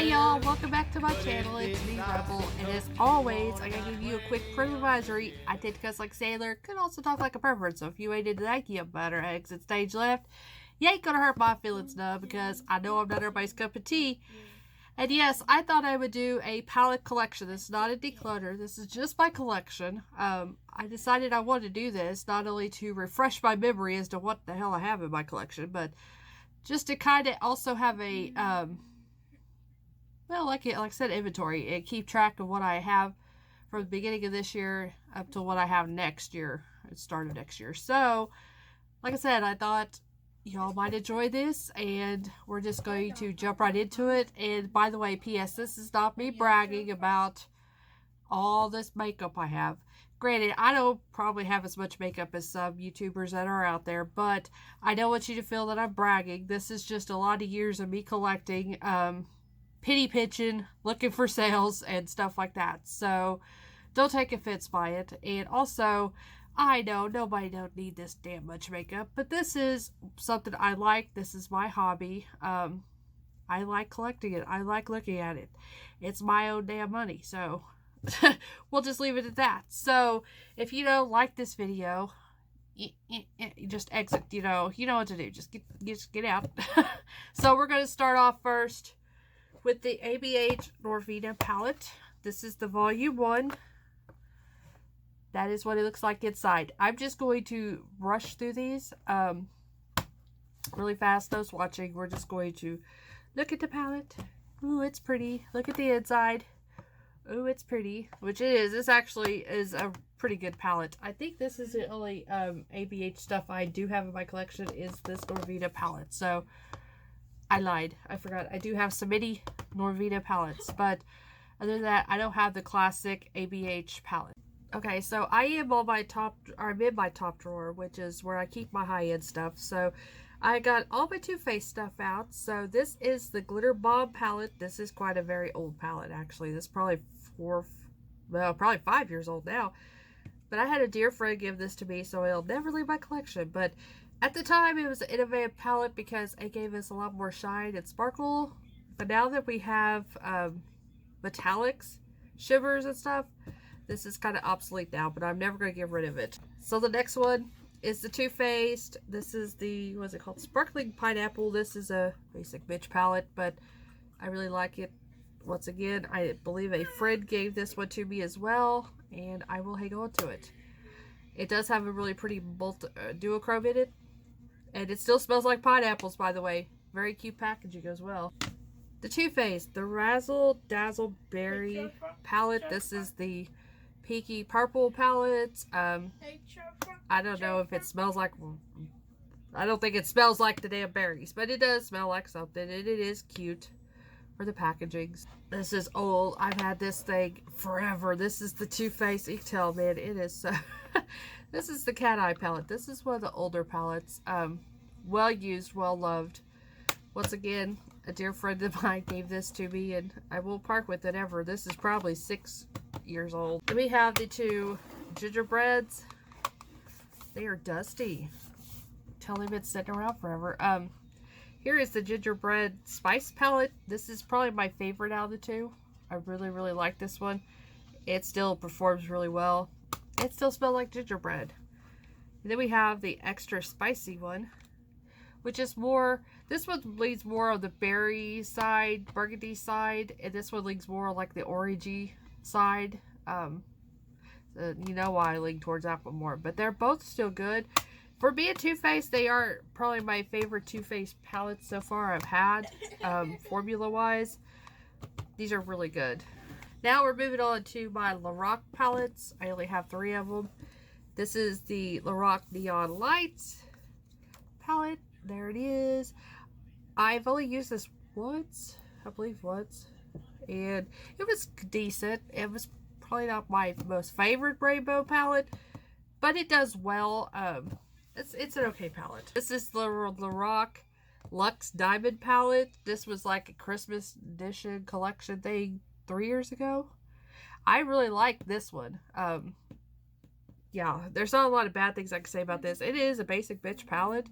Hey y'all, welcome back to my channel. It's me, Rebel, and as always, I gotta give you a quick prim advisory. I tend to cuss like a sailor, could also talk like a pervert, so if you ain't into that, you better exit stage left. You ain't gonna hurt my feelings now, because I know I'm not everybody's cup of tea. And yes, I thought I would do a palette collection. This is not a declutter, this is just my collection. I decided I wanted to do this, not only to refresh my memory as to what the hell I have in my collection, but just to kind of also have a, well, like I said, inventory, and keep track of what I have from the beginning of this year up to what I have next year, at the start of next year. So, like I said, I thought y'all might enjoy this, and we're just going to jump right into it. And by the way, P.S., this is not me bragging about all this makeup I have. Granted, I don't probably have as much makeup as some YouTubers that are out there, but I don't want you to feel that I'm bragging. This is just a lot of years of me collecting, penny pinching, looking for sales, and stuff like that. So don't take offense by it. And also, I know nobody don't need this damn much makeup, but this is something I like. This is my hobby. I like collecting it. I like looking at it. It's my own damn money, so we'll just leave it at that. So if you don't like this video, you just exit. You know what to do. Just get out. So we're going to start off first with the ABH Norvina palette. This is the volume 1. That is what it looks like inside. I'm just going to rush through these really fast. Those watching, we're just going to look at the palette. Ooh, it's pretty. Look at the inside. Ooh, it's pretty. Which it is. This actually is a pretty good palette. I think this is the only ABH stuff I do have in my collection is this Norvita palette. So I lied. I forgot. I do have some mini Norvita palettes, but other than that, I don't have the classic ABH palette. Okay, so I am on my I'm in my top drawer, which is where I keep my high-end stuff. So I got all my Too Faced stuff out. So this is the Glitter Bomb palette. This is quite a very old palette, actually. This is probably probably 5 years old now. But I had a dear friend give this to me, so it'll never leave my collection. But at the time, it was an innovative palette because it gave us a lot more shine and sparkle. But now that we have metallics, shimmers and stuff, this is kind of obsolete now, but I'm never going to get rid of it. So the next one is the Too Faced. This is the, what's it called? Sparkling Pineapple. This is a basic bitch palette, but I really like it. Once again, I believe a friend gave this one to me as well, and I will hang on to it. It does have a really pretty duochrome in it, and it still smells like pineapples, by the way. Very cute packaging as well. The Too Faced, the Dazzled Berry palette. This is the Peaky Purple palette. I don't know if it smells like, I don't think it smells like the damn berries, but it does smell like something, and it is cute for the packagings. This is old. I've had this thing forever. This is the Too Faced. You can tell, man, it is so this is the Cat Eye palette. This is one of the older palettes. Well used, well loved. Once again, a dear friend of mine gave this to me, and I won't part with it ever. This is probably 6 years old. Then we have the two Gingerbreads. They are dusty. Tell them it's sitting around forever. Here is the Gingerbread Spice palette. This is probably my favorite out of the two. I really, really like this one. It still performs really well. It still smells like gingerbread. And then we have the extra spicy one, which is more, this one leans more on the berry side, burgundy side, and this one leans more like the orangey side. You know why I lean towards that one more, but they're both still good. For being Too Faced, they are probably my favorite Too Faced palettes so far I've had, formula-wise. These are really good. Now we're moving on to my Loreal palettes. I only have 3 of them. This is the Loreal Neon Lights palette. There it is. I've only used this once, I believe once, and it was decent. It was probably not my most favorite rainbow palette, but it does well. It's an okay palette. This is the Loreal Luxe Diamond palette. This was like a Christmas edition collection thing 3 years ago. I really like this one. Yeah, there's not a lot of bad things I can say about this. It is a basic bitch palette,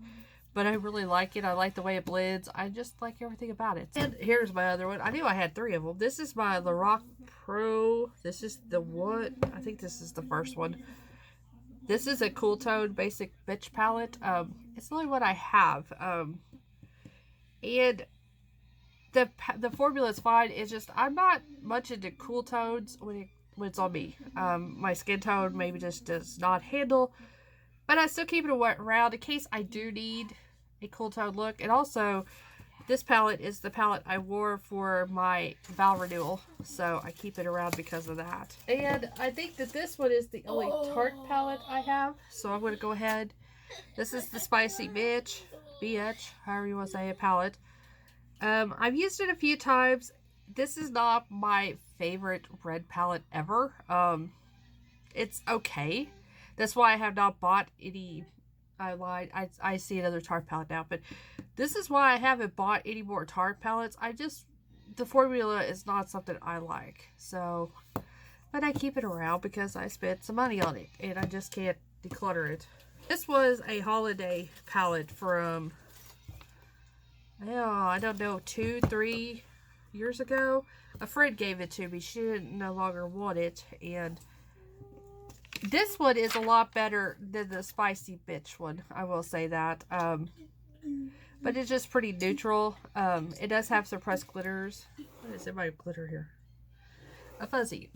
but I really like it. I like the way it blends. I just like everything about it. And here's my other one. I knew I had 3 of them. This is my Loreal Pro. This is the one. I think this is the first one. This is a cool tone basic bitch palette. It's the only one I have. And the formula is fine. It's just I'm not much into cool tones when it's on me. My skin tone maybe just does not handle. But I still keep it around in case I do need a cool tone look. And also, this palette is the palette I wore for my vow renewal. So I keep it around because of that. And I think that this one is the only Tarte palette I have. So I'm going to go ahead. This is the Spicy Bitch, however you want to say it, palette. I've used it a few times. This is not my favorite red palette ever. It's okay. That's why I have not bought any. I lied. I see another Tarte palette now, but this is why I haven't bought any more Tarte palettes. The formula is not something I like. So, but I keep it around because I spent some money on it, and I just can't declutter it. This was a holiday palette from, I don't know, 2-3 years ago. A friend gave it to me. She didn't no longer want it, and this one is a lot better than the Spicy Bitch one. I will say that. But it's just pretty neutral. It does have suppressed glitters. What is it? My glitter here. A fuzzy.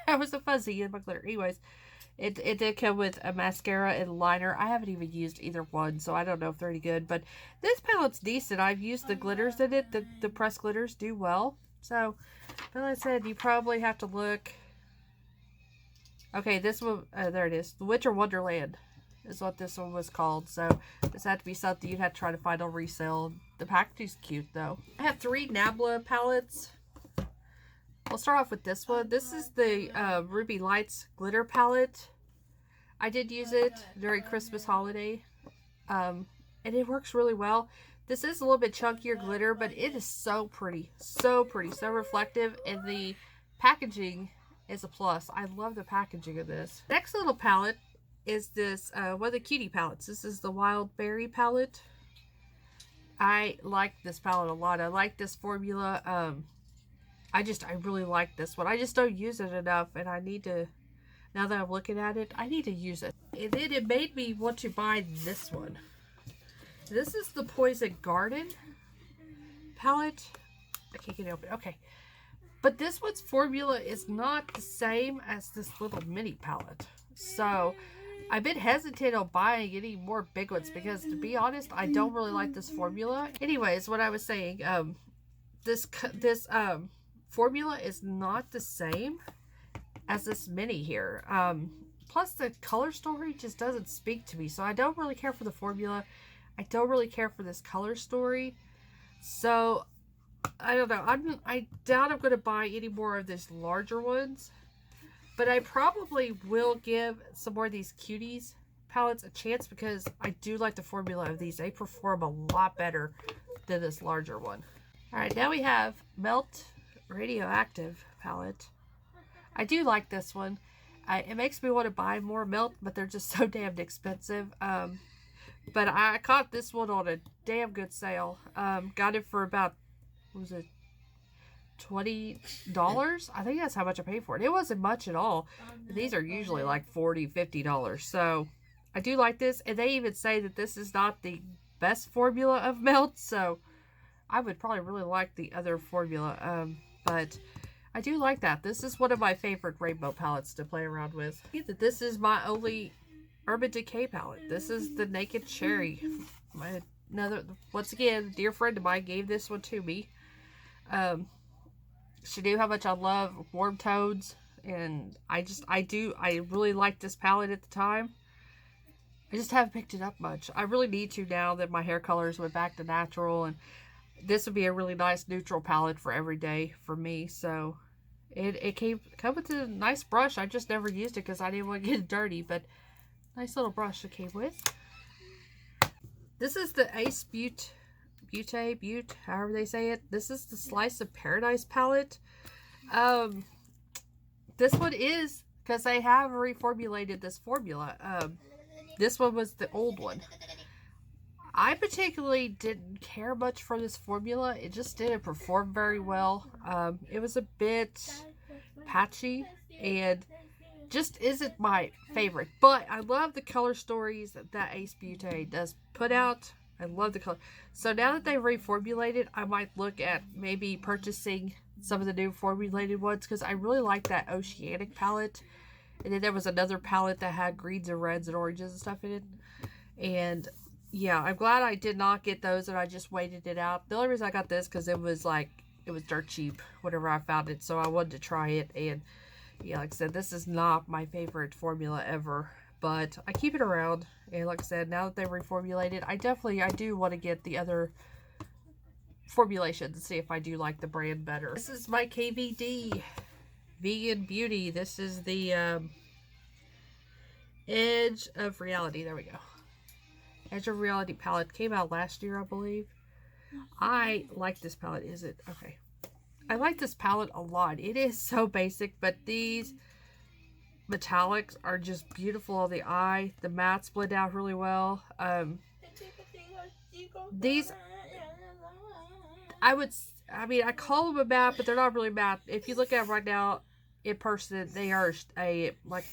That was a fuzzy in my glitter. Anyways, it did come with a mascara and liner. I haven't even used either one, so I don't know if they're any good. But this palette's decent. I've used the glitters in it. The pressed glitters do well. So, but like I said, you probably have to look. Okay, this one, there it is. The Winter Wonderland is what this one was called. So, this had to be something you'd have to try to find on resale. The packaging's cute, though. I have 3 Nabla palettes. We'll start off with this one. This is the Ruby Lights Glitter Palette. I did use it during Christmas holiday. And it works really well. This is a little bit chunkier glitter, but it is so pretty. So pretty. So reflective. And the packaging is a plus. I love the packaging of this. Next little palette is this one of the cutie palettes. This is the Wild Berry palette. I like this palette a lot. I like this formula. I really like this one. I just don't use it enough, and I need to, now that I'm looking at it, I need to use it. And then it made me want to buy this one. This is the Poison Garden palette. I can't get it open. Okay. But this one's formula is not the same as this little mini palette. So, I've been hesitant on buying any more big ones because, to be honest, I don't really like this formula. Anyways, what I was saying, this formula is not the same as this mini here. Plus, the color story just doesn't speak to me. So, I don't really care for the formula. I don't really care for this color story. So, I don't know. I doubt I'm going to buy any more of these larger ones. But I probably will give some more of these cuties palettes a chance because I do like the formula of these. They perform a lot better than this larger one. Alright, now we have Melt Radioactive palette. I do like this one. It makes me want to buy more Melt, but they're just so damn expensive. But I caught this one on a damn good sale. Got it for about, what was it, $20? I think that's how much I paid for it. It wasn't much at all. These are usually like $40, $50. So I do like this. And they even say that this is not the best formula of Melt. So I would probably really like the other formula. But I do like that. This is one of my favorite rainbow palettes to play around with. This is my only Urban Decay palette. This is the Naked Cherry. Once again, a dear friend of mine gave this one to me. She knew how much I love warm tones, and I really liked this palette at the time. I just haven't picked it up much. I really need to now that my hair colors went back to natural, and this would be a really nice neutral palette for every day for me. So it come with a nice brush. I just never used it because I didn't want to get it dirty, but nice little brush it came with. This is the Ace Butte, however they say it. This is the Slice of Paradise palette. This one is, because they have reformulated this formula. This one was the old one. I particularly didn't care much for this formula. It just didn't perform very well. It was a bit patchy and just isn't my favorite. But I love the color stories that Ace Beauty does put out. I love the color. So now that they've reformulated, I might look at maybe purchasing some of the new formulated ones because I really like that Oceanic palette. And then there was another palette that had greens and reds and oranges and stuff in it. And yeah, I'm glad I did not get those and I just waited it out. The only reason I got this because it was dirt cheap whenever I found it. So I wanted to try it. And yeah, like I said, this is not my favorite formula ever. But I keep it around. And like I said, now that they reformulated, I do want to get the other formulations and see if I do like the brand better. This is my KVD Vegan Beauty. This is the Edge of Reality. There we go. Azure Reality palette. Came out last year, I believe. I like this palette. Is it? Okay. I like this palette a lot. It is so basic, but these metallics are just beautiful on the eye. The mattes blend out really well. These, I call them a matte, but they're not really matte. If you look at them right now, in person, they are like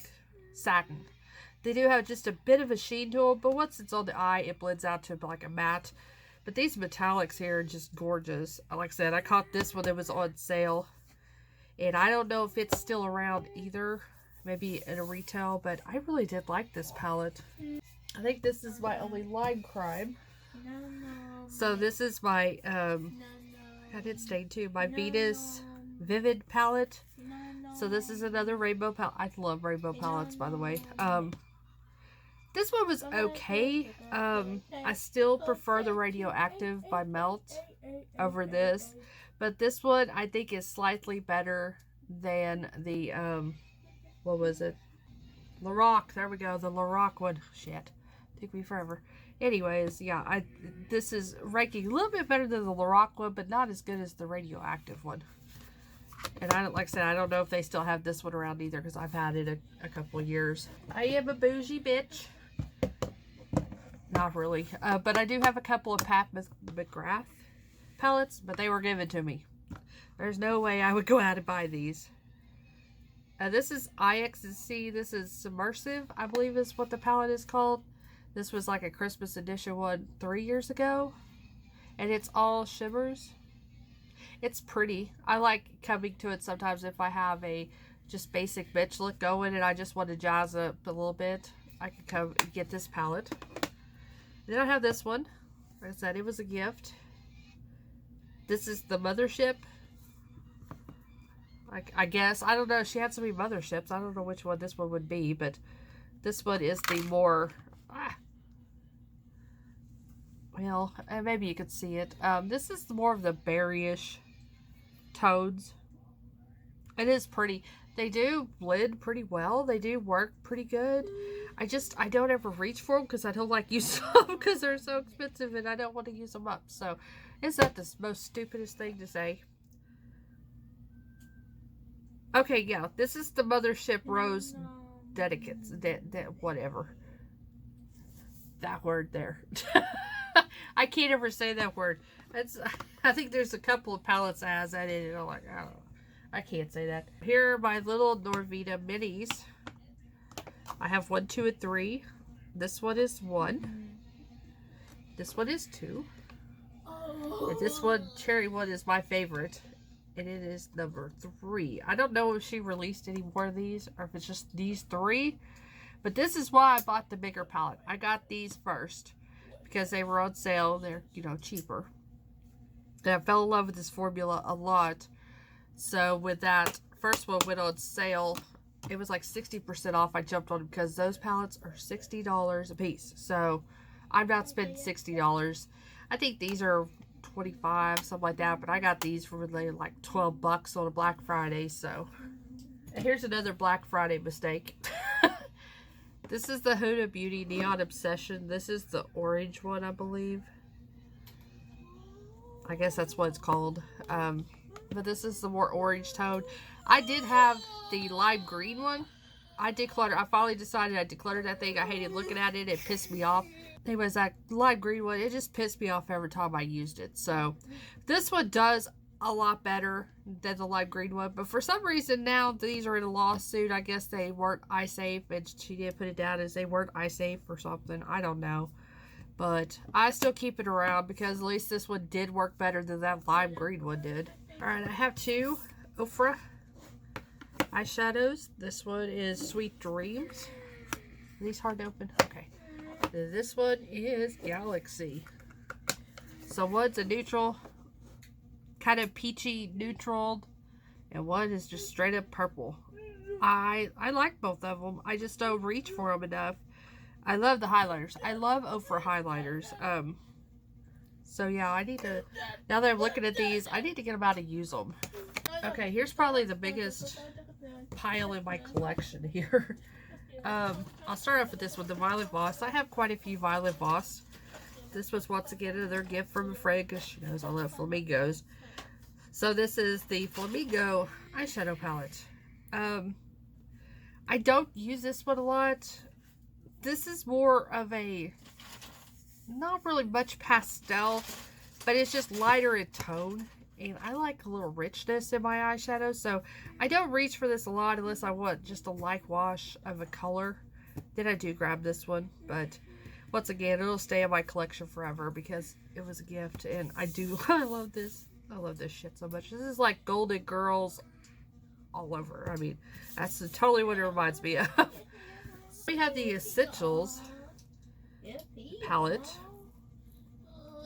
satin. They do have just a bit of a sheen to them, but once it's on the eye, it blends out to like a matte. But these metallics here are just gorgeous. Like I said, I caught this one that was on sale. And I don't know if it's still around either. Maybe at a retail, but I really did like this palette. I think this is my only Lime Crime. So this is my, I did stain too, my Venus Vivid palette. So this is another rainbow palette. I love rainbow palettes, by the way. This one was okay. I still prefer the Radioactive by Melt over this. But this one, I think, is slightly better than the, what was it? Loreal. There we go. The Loreal one. Shit. Took me forever. Anyways, yeah, this is ranking a little bit better than the Loreal one, but not as good as the Radioactive one. And like I said, I don't know if they still have this one around either because I've had it a couple of years. I am a bougie bitch. Not really. But I do have a couple of Pat McGrath palettes, but they were given to me. There's no way I would go out and buy these. This is IXC. This is Submersive, I believe is what the palette is called. This was like a Christmas edition one 3 years ago. And it's all shimmers. It's pretty. I like coming to it sometimes if I have a just basic bitch look going and I just want to jazz up a little bit. I can come and get this palette. Then I have this one. Like I said, it was a gift. This is the Mothership. I guess. I don't know. She had so many Motherships. I don't know which one this one would be, but this one is the more... well, maybe you could see it. This is more of the berryish tones. It is pretty. They do blend pretty well. They do work pretty good. I don't ever reach for them because I don't like use them because they're so expensive and I don't want to use them up. So, is that the most stupidest thing to say? Okay, yeah. This is the Mothership Rose Dedicates. Whatever. That word there. I can't ever say that word. I think there's a couple of palettes that has that in it. I'm like, I don't know. I can't say that. Here are my little Norvita Minis. I have 1, 2, and 3. This one is 1. This one is 2. And this one, cherry one, is my favorite. And it is number 3. I don't know if she released any more of these or if it's just these 3. But this is why I bought the bigger palette. I got these first because they were on sale. They're, cheaper. And I fell in love with this formula a lot. So with that first one went on sale, it was like 60% off. I jumped on it because those palettes are $60 a piece. So I'm not spending $60. I think these are $25, something like that. But I got these for like $12 on a Black Friday. So and here's another Black Friday mistake. This is the Huda Beauty Neon Obsession. This is the orange one, I believe. I guess that's what it's called. But this is the more orange tone. I did have the lime green one. I finally decided I decluttered that thing. I hated looking at it. It pissed me off. there was that lime green one. It just pissed me off every time I used it. So this one does a lot better than the lime green one. But for some reason now these are in a lawsuit. I guess they weren't eye safe, and she did put it down as they weren't eye safe or something. I don't know. But I still keep it around because at least this one did work better than that lime green one did. Alright, I have two Ophra eyeshadows. This one is Sweet Dreams. Are these hard to open? Okay. This one is Galaxy. So one's a neutral, kind of peachy neutral, and one is just straight up purple. I like both of them. I just don't reach for them enough. I love the highlighters. I love Ophra highlighters. So yeah, I need to, now that I'm looking at these, I need to get them out and use them. Okay, here's probably the biggest pile in my collection here. I'll start off with this one, the Violet Voss. I have quite a few Violet Voss. This was once again another gift from a friend because she knows I love flamingos. So this is the Flamingo eyeshadow palette. I don't use this one a lot. This is more of a, not really much pastel, but it's just lighter in tone. And I like a little richness in my eyeshadow, so I don't reach for this a lot unless I want just a light wash of a color. Then I do grab this one, but once again, it'll stay in my collection forever because it was a gift, and I love this. I love this shit so much. This is like Golden Girls all over. I mean, that's totally what it reminds me of. We have the Essentials palette.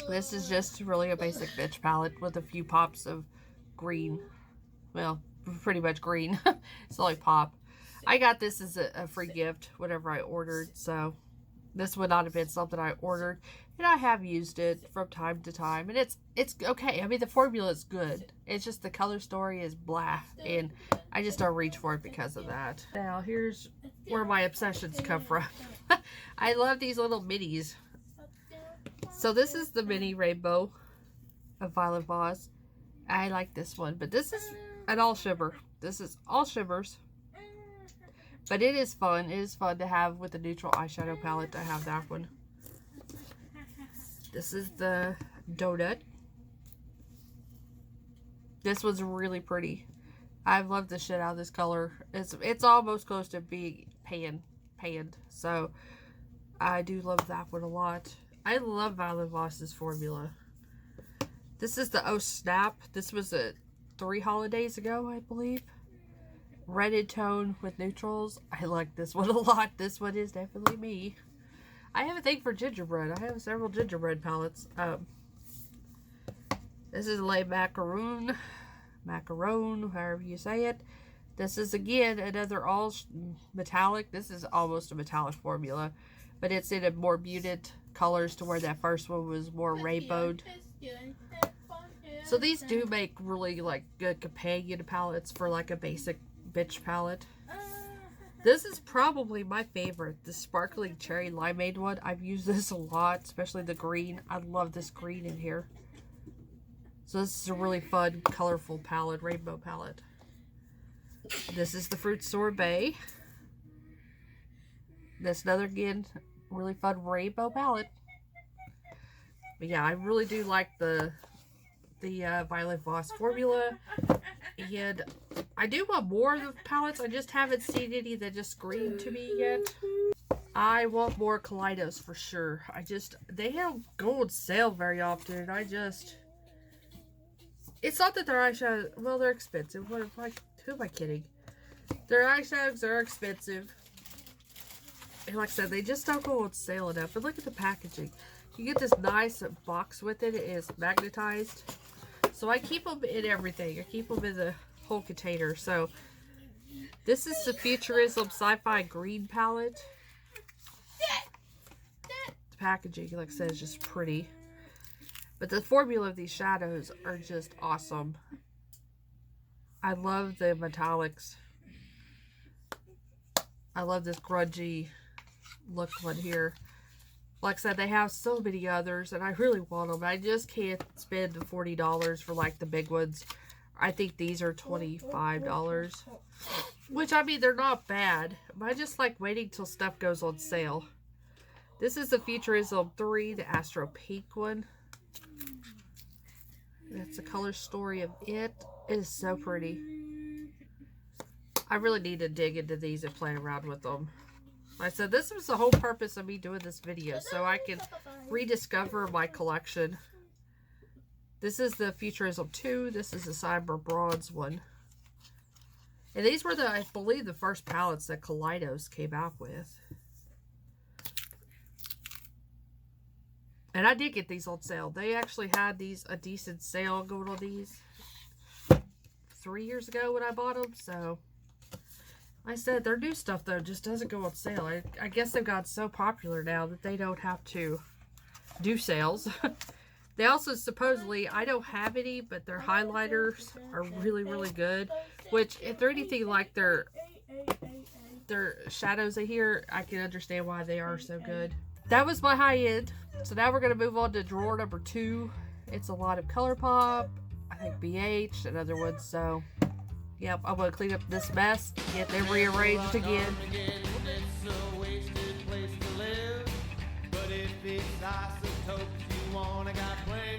This is just really a basic bitch palette with a few pops of green. Well, pretty much green. It's like pop. I got this as a free gift whenever I ordered, so this would not have been something I ordered. And I have used it from time to time, and it's okay. I mean, the formula is good. It's just the color story is blah, and I just don't reach for it because of that. Now, here's where my obsessions come from. I love these little minis. So this is the mini rainbow of Violet Voss. I like this one, but this is an all shimmer. This is all shimmers. But it is fun. It is fun to have with the neutral eyeshadow palette. I have that one. This is the Donut. This one's really pretty. I love the shit out of this color. It's almost close to being panned. So I do love that one a lot. I love Violet Voss's formula. This is the Oh Snap. This was 3 holidays ago, I believe. Reddited tone with neutrals. I like this one a lot. This one is definitely me. I have a thing for gingerbread. I have several gingerbread palettes. This is Le Macaron, however you say it. This is again another all metallic. This is almost a metallic formula, but it's in a more muted colors to where that first one was more rainbowed. So these do make really like good companion palettes for like a basic bitch palette. This is probably my favorite, the sparkling cherry limeade one. I've used this a lot, especially the green. I love this green in here. So this is a really fun, colorful palette, rainbow palette. This is the Fruit Sorbet. That's another, again, really fun rainbow palette. But yeah, I really do like the Violet Voss formula. And I do want more of the palettes. I just haven't seen any that just scream to me yet. I want more Kaleidos for sure. They don't go on sale very often. It's not that their eyeshadows, well, they're expensive. Who am I kidding? Their eyeshadows are expensive. And like I said, they just don't go on sale enough. But look at the packaging. You get this nice box with it. It is magnetized. So I keep them in everything. I keep them in the whole container. So this is the Futurism Sci-Fi Green palette. The packaging, like I said, is just pretty. But the formula of these shadows are just awesome. I love the metallics. I love this grungy look one here. Like I said, they have so many others, and I really want them. I just can't spend $40 for, like, the big ones. I think these are $25. Which, I mean, they're not bad. But I just like waiting till stuff goes on sale. This is the Futurism 3, the Astro Pink one. That's the color story of it. It is so pretty. I really need to dig into these and play around with them. Like I said, this was the whole purpose of me doing this video, so I can rediscover my collection. This is the Futurism 2. This is the Cyber Bronze one. And these were I believe, the first palettes that Kaleidos came out with. And I did get these on sale. They actually had a decent sale going on these 3 years ago when I bought them. So, like I said, their new stuff, though, just doesn't go on sale. I guess they've got so popular now that they don't have to do sales. They also, supposedly, I don't have any, but their highlighters are really, really good. Which, if they're anything like their shadows here, I can understand why they are so good. That was my high end. So now we're going to move on to drawer number 2. It's a lot of ColourPop, I think BH, and other ones. So, yep, I'm going to clean up this mess, get them rearranged again. But if it's isotopes you want, I got plenty